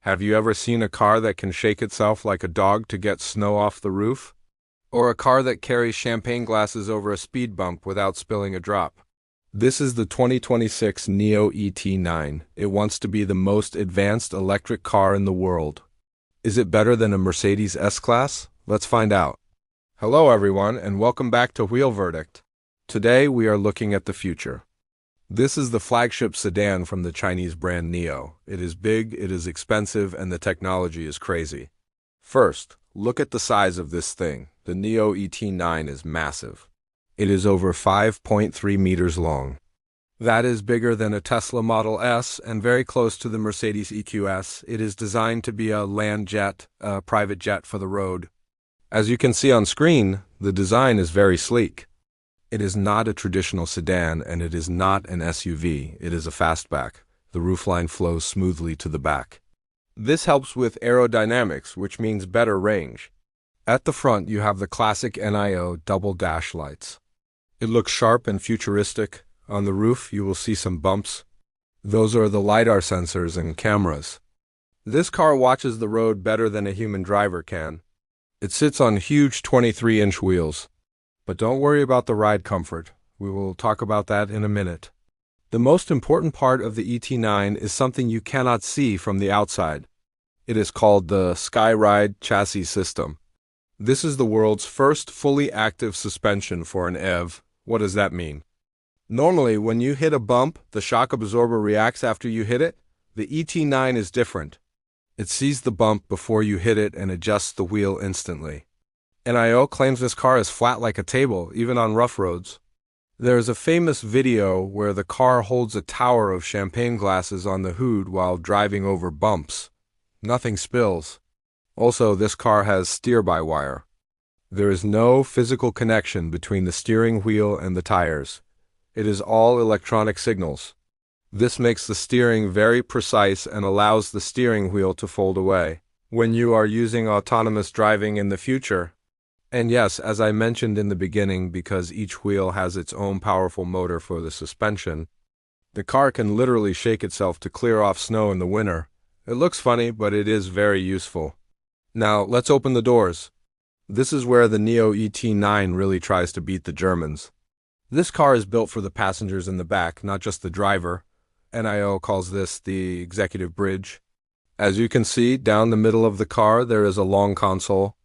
Have you ever seen a car that can shake itself like a dog to get snow off the roof? Or a car that carries champagne glasses over a speed bump without spilling a drop? This is the 2026 NIO ET9. It wants to be the most advanced electric car in the world. Is it better than a Mercedes S-Class? Let's find out. Hello everyone, and welcome back to Wheel Verdict. Today we are looking at the future. This is the flagship sedan from the Chinese brand NIO. It is big, it is expensive, and the technology is crazy. First, look at the size of this thing. The NIO ET9 is massive. It is over 5.3 meters long. That is bigger than a Tesla Model S and very close to the Mercedes EQS. It is designed to be a land jet, a private jet for the road. As you can see on screen, the design is very sleek. It is not a traditional sedan and it is not an SUV. It is a fastback. The roofline flows smoothly to the back. This helps with aerodynamics, which means better range. At the front, you have the classic NIO double dash lights. It looks sharp and futuristic. On the roof, you will see some bumps. Those are the LiDAR sensors and cameras. This car watches the road better than a human driver can. It sits on huge 23-inch wheels. But don't worry about the ride comfort. We will talk about that in a minute. The most important part of the ET9 is something you cannot see from the outside. It is called the SkyRide chassis system. This is the world's first fully active suspension for an EV. What does that mean? Normally, when you hit a bump, the shock absorber reacts after you hit it. The ET9 is different. It sees the bump before you hit it and adjusts the wheel instantly. NIO claims this car is flat like a table, even on rough roads. There is a famous video where the car holds a tower of champagne glasses on the hood while driving over bumps. Nothing spills. Also, this car has steer-by-wire. There is no physical connection between the steering wheel and the tires. It is all electronic signals. This makes the steering very precise and allows the steering wheel to fold away when you are using autonomous driving in the future. And yes, as I mentioned in the beginning, because each wheel has its own powerful motor for the suspension, the car can literally shake itself to clear off snow in the winter. It looks funny, but it is very useful. Now, let's open the doors. This is where the NIO ET9 really tries to beat the Germans. This car is built for the passengers in the back, not just the driver. NIO calls this the executive bridge. As you can see, down the middle of the car, there is a long console.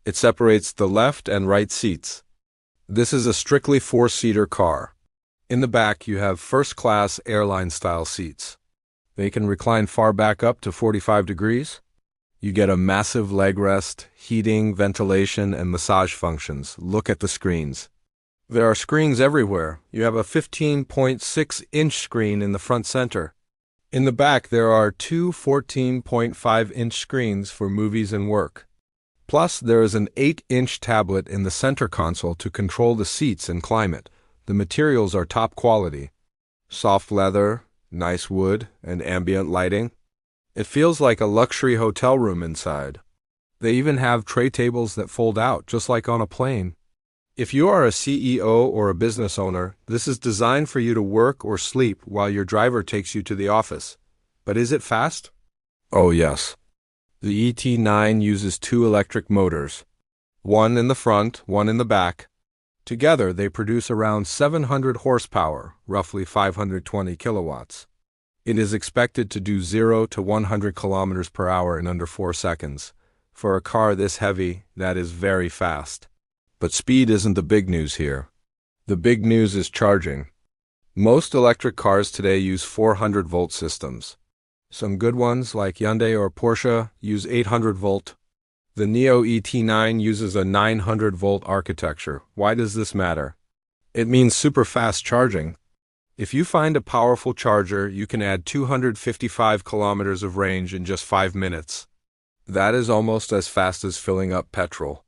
It separates the left and right seats. This is a strictly four-seater car. In the back, you have first-class airline-style seats. They can recline far back up to 45 degrees. You get a massive leg rest, heating, ventilation, and massage functions. Look at the screens. There are screens everywhere. You have a 15.6-inch screen in the front center. In the back, there are two 14.5-inch screens for movies and work. Plus, there is an 8-inch tablet in the center console to control the seats and climate. The materials are top quality. Soft leather, nice wood, and ambient lighting. It feels like a luxury hotel room inside. They even have tray tables that fold out, just like on a plane. If you are a CEO or a business owner, this is designed for you to work or sleep while your driver takes you to the office. But is it fast? Oh yes. The ET9 uses two electric motors, one in the front, one in the back. Together, they produce around 700 horsepower, roughly 520 kilowatts. It is expected to do 0 to 100 kilometers per hour in under 4 seconds. For a car this heavy, that is very fast. But speed isn't the big news here. The big news is charging. Most electric cars today use 400-volt systems. Some good ones, like Hyundai or Porsche, use 800-volt. The NIO ET9 uses a 900-volt architecture. Why does this matter? It means super fast charging. If you find a powerful charger, you can add 255 kilometers of range in just 5 minutes. That is almost as fast as filling up petrol.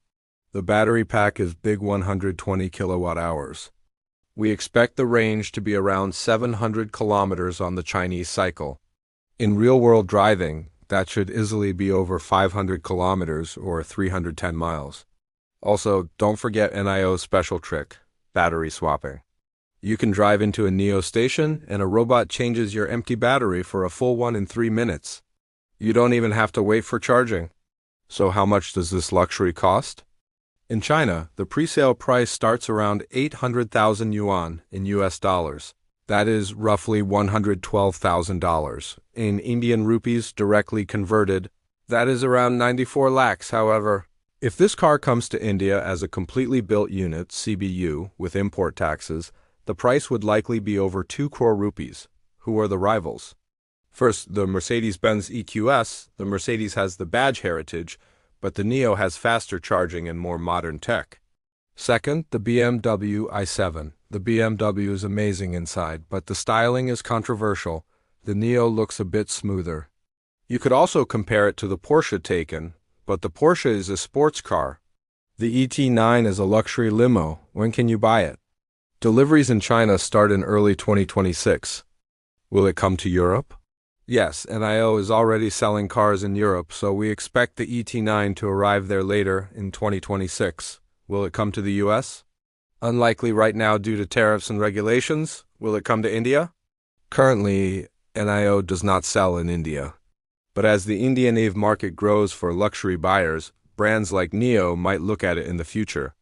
The battery pack is big 120 kilowatt hours. We expect the range to be around 700 kilometers on the Chinese cycle. In real-world driving, that should easily be over 500 kilometers or 310 miles. Also, don't forget NIO's special trick, battery swapping. You can drive into a NIO station and a robot changes your empty battery for a full one in 3 minutes. You don't even have to wait for charging. So how much does this luxury cost? In China, the pre-sale price starts around 800,000 yuan in US dollars. That is roughly $112,000. In Indian rupees directly converted, that is around 94 lakhs, however. If this car comes to India as a completely built unit, CBU, with import taxes, the price would likely be over 2 crore rupees. Who are the rivals? First, the Mercedes-Benz EQS. The Mercedes has the badge heritage, but the NIO has faster charging and more modern tech. Second, the BMW i7. The BMW is amazing inside, but the styling is controversial. The NIO looks a bit smoother. You could also compare it to the Porsche Taycan, but the Porsche is a sports car. The ET9 is a luxury limo. When can you buy it? Deliveries in China start in early 2026. Will it come to Europe? Yes, NIO is already selling cars in Europe, so we expect the ET9 to arrive there later in 2026. Will it come to the US? Unlikely right now due to tariffs and regulations. Will it come to India? Currently, NIO does not sell in India. But as the Indian EV market grows for luxury buyers, brands like NIO might look at it in the future.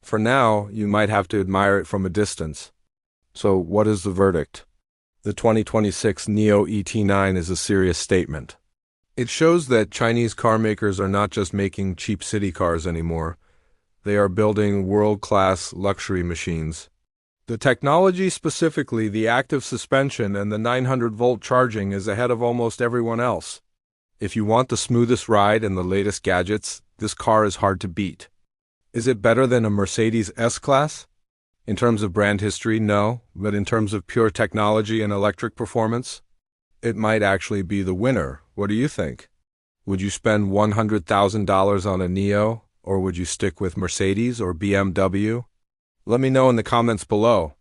For now, you might have to admire it from a distance. So what is the verdict? The 2026 NIO ET9 is a serious statement. It shows that Chinese car makers are not just making cheap city cars anymore. They are building world-class luxury machines. The technology, specifically the active suspension and the 900-volt charging, is ahead of almost everyone else. If you want the smoothest ride and the latest gadgets, this car is hard to beat. Is it better than a Mercedes S-Class? In terms of brand history, no, but in terms of pure technology and electric performance, it might actually be the winner. What do you think? Would you spend $100,000 on a NIO, or would you stick with Mercedes or BMW? Let me know in the comments below.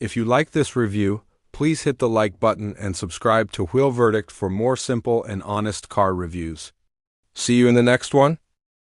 If you like this review, please hit the like button and subscribe to Wheel Verdict for more simple and honest car reviews. See you in the next one.